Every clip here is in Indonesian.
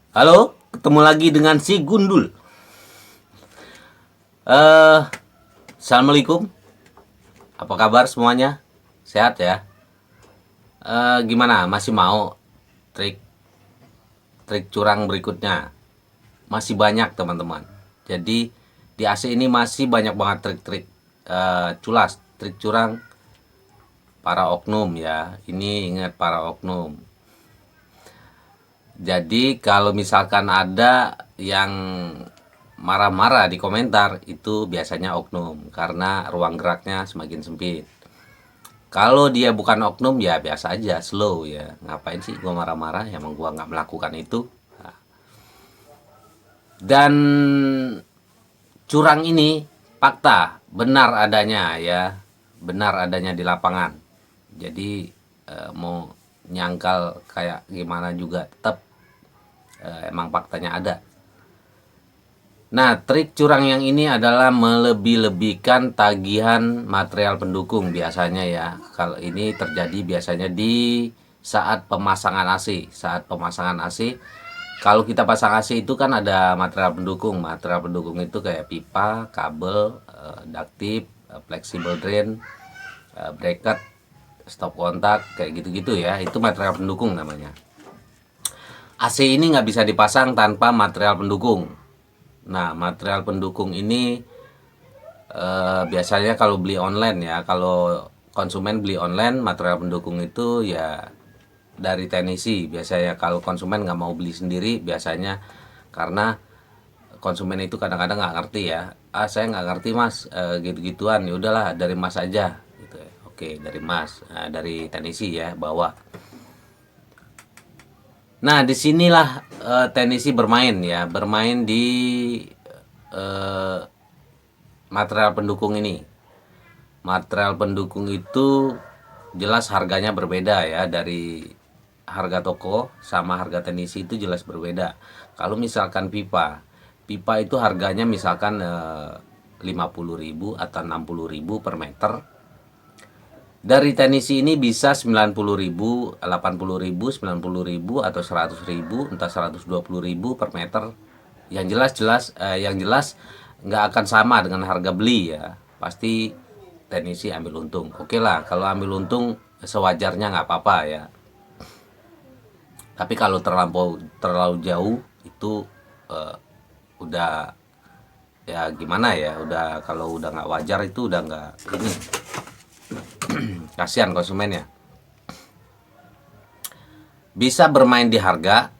Halo, ketemu lagi dengan si Gundul. Eh, Assalamualaikum. Apa kabar semuanya? Sehat ya? Gimana? Masih mau trik trik curang berikutnya? Masih banyak teman-teman. Jadi di AC ini masih banyak banget trik-trik culas, trik curang para oknum ya. Ini ingat para oknum. Jadi kalau misalkan ada yang marah-marah di komentar itu biasanya oknum karena ruang geraknya semakin sempit. Kalau dia bukan oknum ya biasa aja, slow ya. Ngapain sih gua marah-marah? Ya emang gua nggak melakukan itu. Nah, dan curang ini fakta, benar adanya ya, benar adanya di lapangan. Jadi mau nyangkal kayak gimana juga tetap emang faktanya ada. Nah, trik curang yang ini adalah melebih-lebihkan tagihan material pendukung biasanya ya. Kalau ini terjadi biasanya di saat pemasangan AC. Saat pemasangan AC, kalau kita pasang AC itu kan ada material pendukung. Material pendukung itu kayak pipa, kabel, ductip, flexible drain, bracket, stop kontak, kayak gitu-gitu ya. Itu material pendukung namanya. AC ini nggak bisa dipasang tanpa material pendukung. Nah, material pendukung ini biasanya kalau beli online ya, kalau konsumen beli online material pendukung itu ya dari teknisi biasanya. Kalau konsumen nggak mau beli sendiri biasanya karena konsumen itu kadang-kadang nggak ngerti ya. Saya nggak ngerti mas, gitu-gituan. Ya udahlah dari mas aja gitu ya. Oke, dari mas, dari teknisi ya bawa. Nah, disinilah teknisi bermain ya, bermain di eh, material pendukung ini. Material pendukung itu jelas harganya berbeda ya, dari harga toko sama harga teknisi itu jelas berbeda. Kalau misalkan pipa, pipa itu harganya misalkan 50.000 atau 60.000 per meter. Dari teknisi ini bisa 90.000, 80.000, 90.000 atau 100.000, entah 120.000 per meter. Yang jelas nggak akan sama dengan harga beli ya. Pasti teknisi ambil untung. Oke lah, kalau ambil untung sewajarnya nggak apa-apa ya. Tapi kalau terlalu jauh itu eh, udah ya gimana ya, udah kalau udah nggak wajar itu udah nggak ini, kasihan konsumennya. Bisa bermain di harga,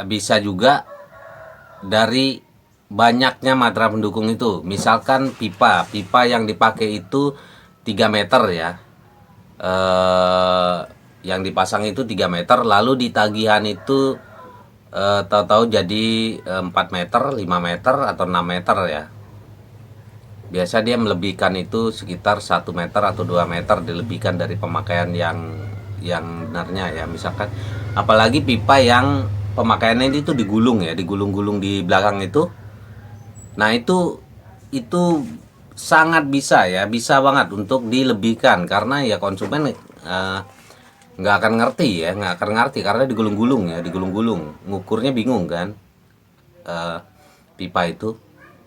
bisa juga dari banyaknya material pendukung itu. Misalkan pipa yang dipakai itu 3 meter ya. Yang dipasang itu 3 meter, lalu di tagihan itu tahu-tahu jadi 4 meter, 5 meter atau 6 meter ya. Biasa dia melebihkan itu sekitar 1 meter atau 2 meter dilebihkan dari pemakaian yang benarnya ya. Misalkan apalagi pipa yang pemakaiannya itu digulung ya, digulung-gulung di belakang itu. Nah, itu sangat bisa ya, bisa banget untuk dilebihkan karena ya konsumen nggak akan ngerti ya, nggak akan ngerti karena digulung-gulung ya, digulung-gulung, ngukurnya bingung kan. eh, Pipa itu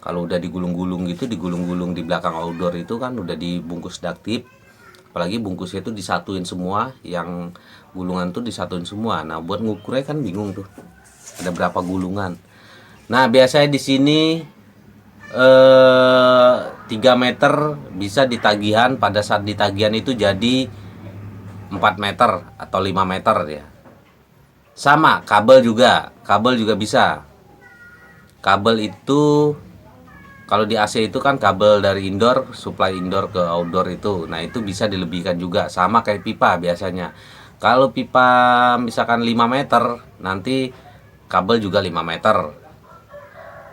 kalau udah digulung-gulung gitu, digulung-gulung di belakang outdoor itu kan udah dibungkus daktip, apalagi bungkusnya itu disatuin semua, yang gulungan tuh disatuin semua. Nah, buat ngukurnya kan bingung tuh ada berapa gulungan. Nah, biasanya di sini 3 meter bisa ditagihan, pada saat ditagihan itu jadi 4 meter atau 5 meter ya. Sama kabel juga bisa. Kabel itu kalau di AC itu kan kabel dari indoor, supply indoor ke outdoor itu. Nah, itu bisa dilebihkan juga sama kayak pipa biasanya. Kalau pipa misalkan 5 meter, nanti kabel juga 5 meter.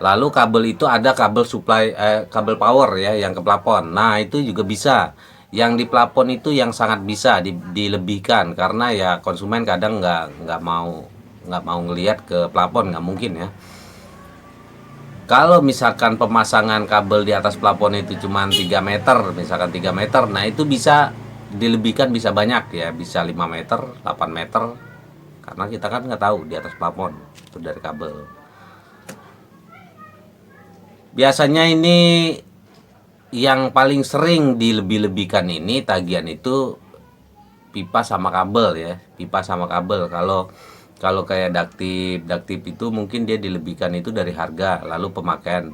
Lalu kabel itu ada kabel supply, kabel power ya yang ke plafon. Nah, itu juga bisa. Yang di plafon itu yang sangat bisa dilebihkan karena ya konsumen kadang nggak mau ngelihat ke plafon, nggak mungkin ya. Kalau misalkan pemasangan kabel di atas plafon itu cuma 3 meter, misalkan 3 meter, nah itu bisa dilebihkan, bisa banyak ya, bisa 5 meter, 8 meter. karena kita kan nggak tahu di atas plafon itu dari kabel. Biasanya ini yang paling sering dilebih-lebihkan ini tagihan itu pipa sama kabel ya, pipa sama kabel. Kalau kayak daktip itu mungkin dia dilebihkan itu dari harga, lalu pemakaian.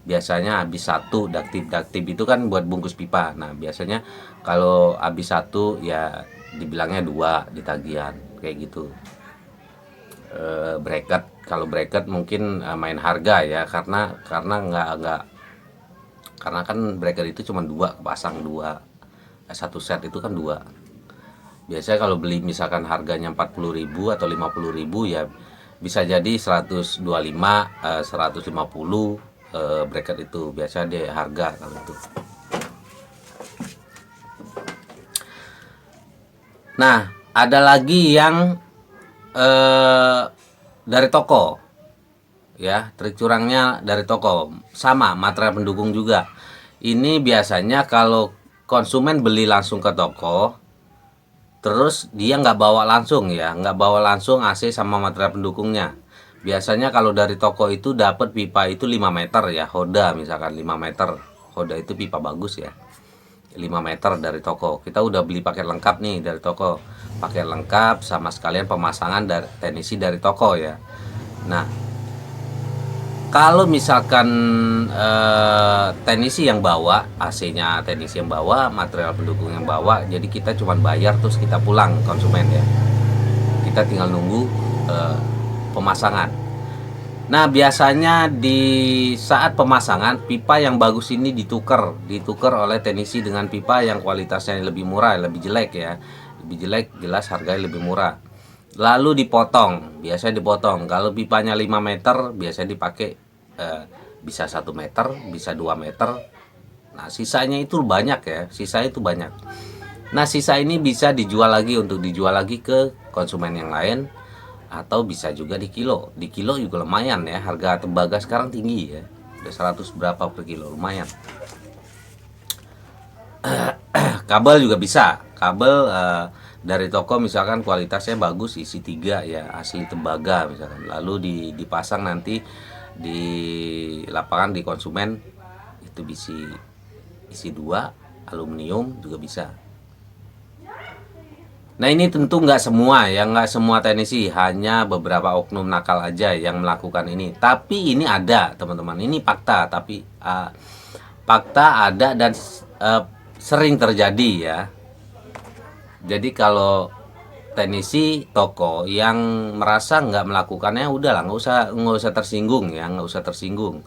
Biasanya habis satu daktip itu kan buat bungkus pipa. Nah biasanya kalau habis satu ya dibilangnya dua di tagihan kayak gitu. Bracket, kalau bracket mungkin main harga ya, karena nggak, karena kan bracket itu cuma dua, pasang dua, satu set itu kan dua. Biasanya kalau beli misalkan harganya 40.000 atau 50.000 ya bisa jadi 125, 150 bracket itu biasa dia harga kalau itu. Nah, ada lagi yang dari toko ya, trik curangnya dari toko, sama material pendukung juga. Ini biasanya kalau konsumen beli langsung ke toko, terus dia nggak bawa langsung ya, nggak bawa langsung AC sama material pendukungnya. Biasanya kalau dari toko itu dapat pipa itu 5 meter ya, Hoda misalkan 5 meter. Hoda itu pipa bagus ya, 5 meter dari toko. Kita udah beli paket lengkap nih dari toko, paket lengkap sama sekalian pemasangan dari teknisi dari toko ya. Nah kalau misalkan teknisi yang bawa, AC-nya teknisi yang bawa, material pendukung yang bawa, jadi kita cuma bayar terus kita pulang konsumen ya. Kita tinggal nunggu pemasangan. Nah biasanya di saat pemasangan pipa yang bagus ini ditukar oleh teknisi dengan pipa yang kualitasnya lebih murah, lebih jelek ya, lebih jelek, jelas harganya lebih murah. Lalu dipotong, biasanya dipotong. Kalau pipanya 5 meter biasanya dipakai bisa 1 meter, bisa 2 meter. Nah sisanya itu banyak ya, sisa itu banyak. Nah sisa ini bisa dijual lagi, untuk dijual lagi ke konsumen yang lain, atau bisa juga di kilo juga lumayan ya. Harga tembaga sekarang tinggi ya, udah 100 berapa per kilo, lumayan. Kabel juga bisa, kabel dari toko misalkan kualitasnya bagus, isi 3 ya, asli tembaga misalkan, lalu dipasang nanti di lapangan di konsumen itu isi 2 aluminium juga bisa. Nah ini tentu nggak semua ya, nggak semua teknisi, hanya beberapa oknum nakal aja yang melakukan ini. Tapi ini ada teman-teman, ini fakta, tapi fakta ada dan sering terjadi ya. Jadi kalau teknisi toko yang merasa nggak melakukannya, udahlah nggak usah tersinggung ya, nggak usah tersinggung,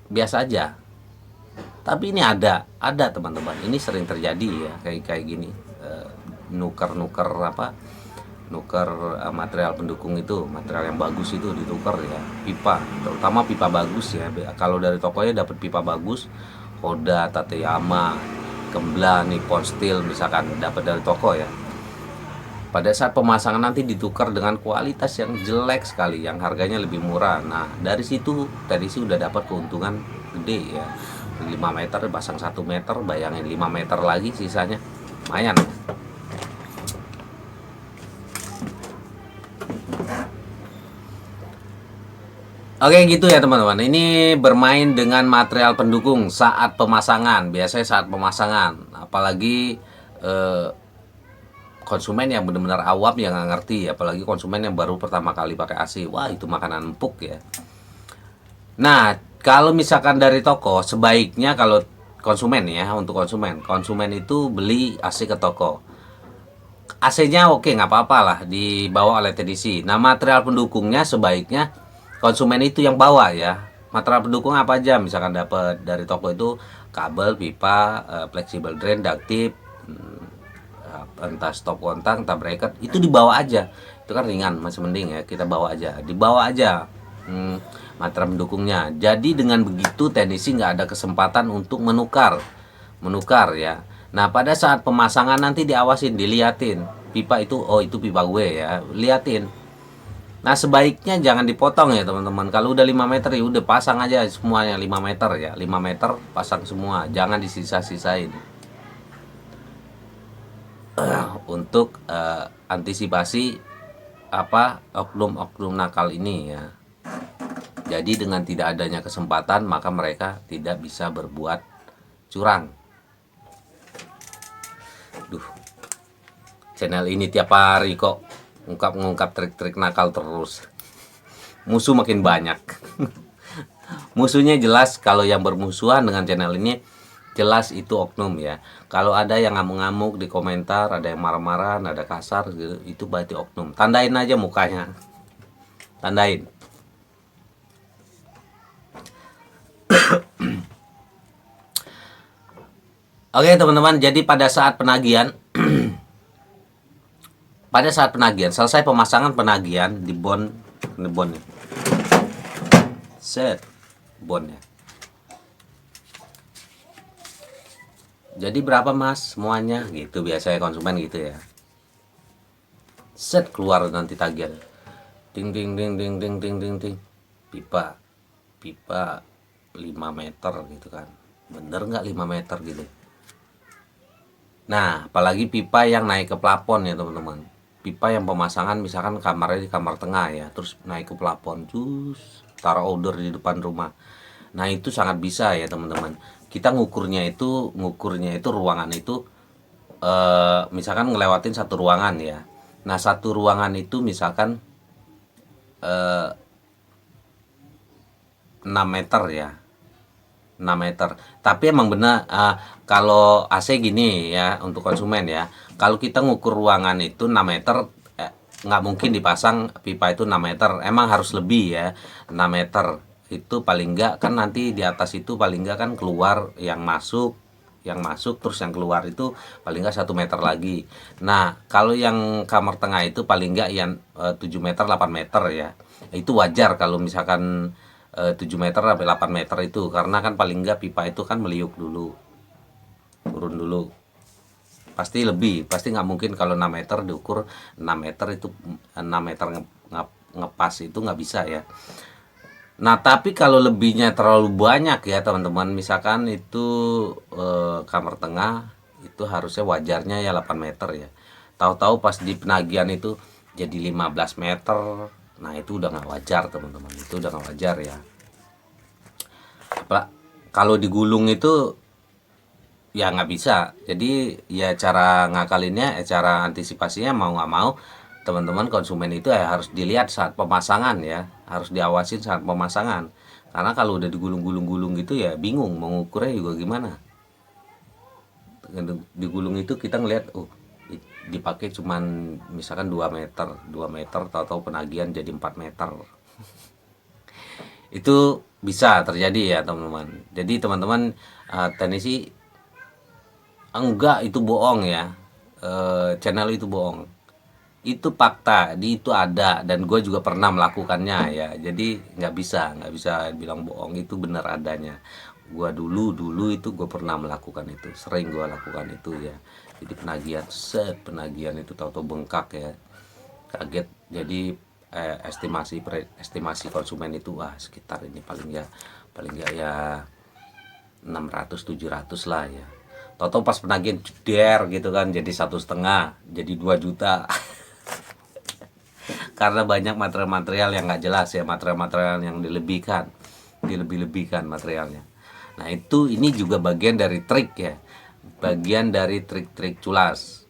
biasa aja. Tapi ini ada teman-teman, ini sering terjadi ya, kayak gini, nuker material pendukung itu, material yang bagus itu ditukar ya, pipa, terutama pipa bagus ya. Kalau dari tokonya dapat pipa bagus, Hoda, Tateyama, Gembla, Nippon Steel misalkan, dapat dari toko ya. Pada saat pemasangan nanti ditukar dengan kualitas yang jelek sekali, yang harganya lebih murah. Nah dari situ teknisi udah dapat keuntungan gede ya. 5 meter pasang 1 meter, bayangin 5 meter lagi sisanya, lumayan. Oke gitu ya teman-teman, ini bermain dengan material pendukung saat pemasangan. Biasanya saat pemasangan, apalagi konsumen yang benar-benar awam yang nggak ngerti, apalagi konsumen yang baru pertama kali pakai AC, wah itu makanan empuk ya. Nah kalau misalkan dari toko, sebaiknya kalau konsumen ya, untuk konsumen itu beli AC ke toko. AC-nya oke, nggak apa-apa lah dibawa oleh teknisi. Nah material pendukungnya sebaiknya konsumen itu yang bawa ya. Material pendukung apa aja, misalkan dapat dari toko itu kabel, pipa, flexible drain, daktip, entah stop kontak, entah bracket, itu dibawa aja. Itu kan ringan, masih mending ya, kita bawa aja, dibawa aja material pendukungnya. Jadi dengan begitu teknisi nggak ada kesempatan untuk menukar ya. Nah pada saat pemasangan nanti diawasin, diliatin pipa itu, oh itu pipa gue ya, liatin. Nah sebaiknya jangan dipotong ya teman-teman. Kalau udah 5 meter ya udah pasang aja semuanya 5 meter ya, 5 meter pasang semua, jangan disisa-sisain. untuk antisipasi oknum-oknum nakal ini ya. Jadi dengan tidak adanya kesempatan maka mereka tidak bisa berbuat curang. Duh, channel ini tiap hari kok ngungkap trik-trik nakal terus. Musuh makin banyak. Musuhnya jelas, kalau yang bermusuhan dengan channel ini jelas itu oknum ya. Kalau ada yang ngamuk-ngamuk di komentar, ada yang marah-marah, ada kasar gitu, itu berarti oknum. Tandain aja mukanya. Tandain. Oke teman-teman, jadi pada saat penagihan selesai pemasangan penagihan di bond set bondnya. Jadi berapa mas semuanya gitu, biasanya konsumen gitu ya. Set keluar nanti tagihan. Ding ding ding ding ding ding ding ding. Pipa 5 meter gitu kan. Bener nggak 5 meter gitu. Nah, apalagi pipa yang naik ke plafon ya teman-teman. Pipa yang pemasangan misalkan kamarnya di kamar tengah ya, terus naik ke plafon, terus taruh order di depan rumah. Nah, itu sangat bisa ya teman-teman. Kita ngukurnya itu ruangan itu misalkan ngelewatin satu ruangan ya. Nah, satu ruangan itu misalkan 6 meter ya. 6 meter. Tapi emang benar kalau AC gini ya untuk konsumen ya. Kalau kita ngukur ruangan itu 6 meter nggak mungkin dipasang pipa itu 6 meter. Emang harus lebih ya. 6 meter. Itu paling nggak kan nanti di atas itu paling nggak kan keluar yang masuk terus yang keluar itu paling nggak 1 meter lagi. Nah, kalau yang kamar tengah itu paling nggak yang 7 meter 8 meter ya. Itu wajar kalau misalkan 7 meter sampai 8 meter itu, karena kan paling enggak pipa itu kan meliuk dulu, turun dulu, pasti nggak mungkin kalau 6 meter diukur 6 meter itu 6 meter ngepas itu nggak bisa ya. Nah tapi kalau lebihnya terlalu banyak ya teman-teman, misalkan itu kamar tengah itu harusnya wajarnya ya 8 meter ya, tahu-tahu pas di penagihan itu jadi 15 meter. Nah itu udah nggak wajar teman-teman, itu udah nggak wajar ya. Kalau digulung itu ya nggak bisa. Jadi ya cara ngakalinnya, cara antisipasinya mau nggak mau teman-teman konsumen itu ya harus dilihat saat pemasangan ya, harus diawasin saat pemasangan. Karena kalau udah digulung-gulung gitu ya bingung mengukurnya juga gimana. Digulung itu kita ngelihat dipakai cuman misalkan 2 meter, tahu-tahu penagihan jadi 4 meter. Itu bisa terjadi ya teman-teman. Jadi teman-teman teknisi enggak, itu bohong ya, channel itu bohong, itu fakta, itu ada dan gue juga pernah melakukannya ya. Jadi nggak bisa bilang bohong, itu benar adanya. Gue dulu itu gue pernah melakukan itu, sering gue lakukan itu ya. Jadi penagihan itu tahu-tahu bengkak ya, kaget. Jadi estimasi konsumen itu sekitar ini paling nggak ya 600-700 lah ya. Tahu-tahu pas penagihan jeder gitu kan, jadi 1,5, jadi 2 juta. Karena banyak material-material yang nggak jelas ya, material-material yang dilebih-lebihkan materialnya. Nah ini juga bagian dari trik ya, bagian dari trik-trik culas.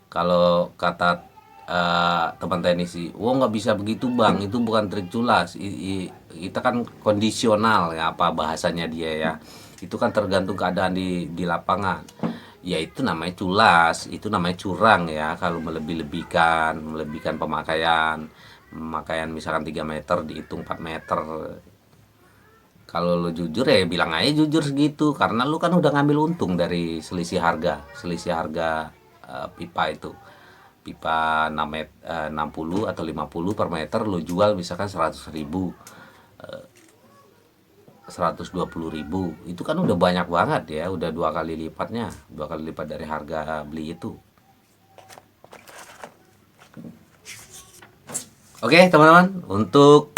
Kalau kata teman teknisi, nggak bisa begitu bang, itu bukan trik culas, kita kan kondisional ya, apa bahasanya dia ya, itu kan tergantung keadaan di lapangan. Ya itu namanya culas, itu namanya curang ya, kalau melebihkan pemakaian misalkan 3 meter dihitung 4 meter. Kalau lo jujur ya bilang aja jujur segitu, karena lu kan udah ngambil untung dari selisih harga pipa itu. Pipa 60 atau 50 per meter lo jual misalkan 100.000, 120.000, itu kan udah banyak banget ya, udah 2 kali lipat dari harga beli itu. Oke teman-teman, untuk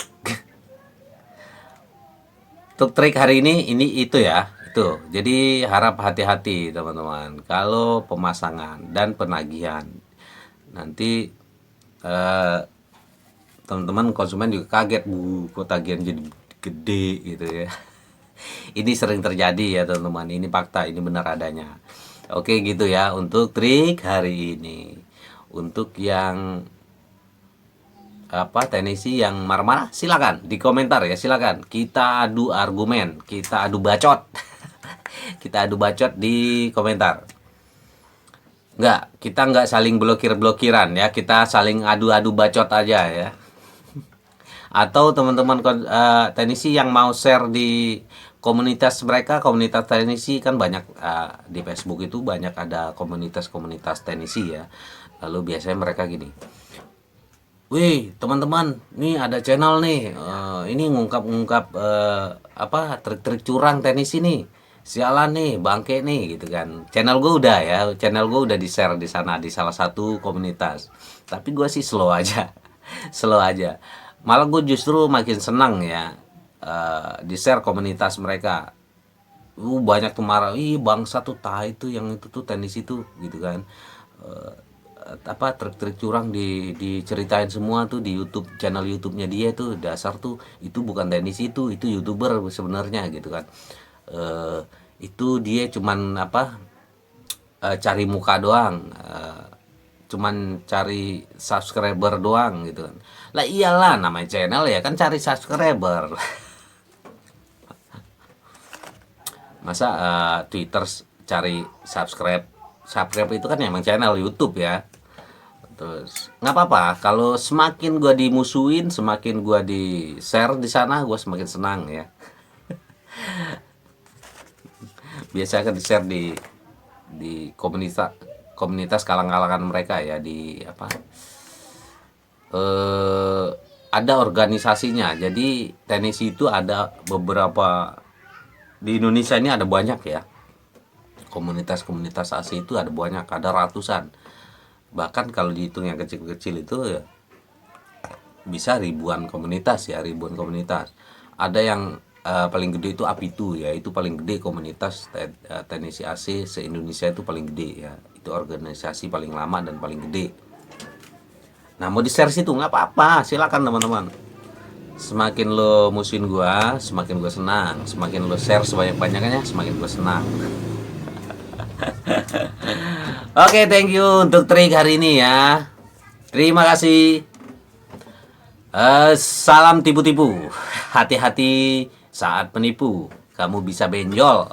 trik hari ini itu ya, Tuh, jadi harap hati-hati teman-teman. Kalau pemasangan dan penagihan, nanti eh, teman-teman konsumen juga kaget, bu, kok tagihan jadi gede gitu ya. Ini sering terjadi ya teman-teman. Ini fakta, ini benar adanya. Oke gitu ya untuk trik hari ini. Untuk yang apa teknisi yang marah-marah silakan di komentar ya, silakan kita adu argumen, kita adu bacot. Kita adu bacot di komentar. Kita nggak saling blokir-blokiran ya, kita saling adu-adu bacot aja ya. Atau teman-teman teknisi yang mau share di komunitas mereka, komunitas teknisi kan banyak, di Facebook itu banyak ada komunitas-komunitas teknisi ya. Lalu biasanya mereka gini, wih teman-teman, nih ada channel nih, ini ngungkap-ngungkap apa trik-trik curang teknisi nih, sialan nih, bangke nih gitu kan. Channel gue udah di share di sana di salah satu komunitas. Tapi gue sih slow aja, slow aja. Malah gue justru makin senang ya di share komunitas mereka. Banyak tuh marah, ih bangsa tuh tai tuh yang itu tuh teknisi tuh gitu kan. Eh, apa trik-trik curang diceritain semua tuh di YouTube, channel YouTube-nya dia tuh dasar tuh itu bukan teknisi, itu YouTuber sebenarnya gitu kan. eh, itu dia cuman apa, cari muka doang, cuman cari subscriber doang gitu kan. Lah iyalah namanya channel ya kan cari subscriber. Masa Twitter cari subscribe, subscribe itu kan emang channel YouTube ya. Terus nggak apa-apa kalau semakin gua dimusuhin, semakin gua di share di sana, gua semakin senang ya. Biasa kan di share di komunitas, komunitas kalang-kalangan mereka ya, di apa, eh ada organisasinya. Jadi teknisi itu ada beberapa di Indonesia ini, ada banyak ya. Komunitas-komunitas AC itu ada banyak, ada ratusan. Bahkan kalau dihitung yang kecil-kecil itu ya bisa ribuan komunitas ya, ribuan komunitas. Ada yang paling gede itu Apitu ya, itu paling gede komunitas teknisi AC se-Indonesia, itu paling gede ya. Itu organisasi paling lama dan paling gede. Nah, mau di share situ nggak apa-apa, silakan teman-teman. Semakin lo musuhin gua, semakin gua senang. Semakin lo share sebanyak-banyaknya, semakin gua senang. Oke, thank you untuk trik hari ini ya. Terima kasih. Salam tipu-tipu. Hati-hati saat menipu. Kamu bisa benjol.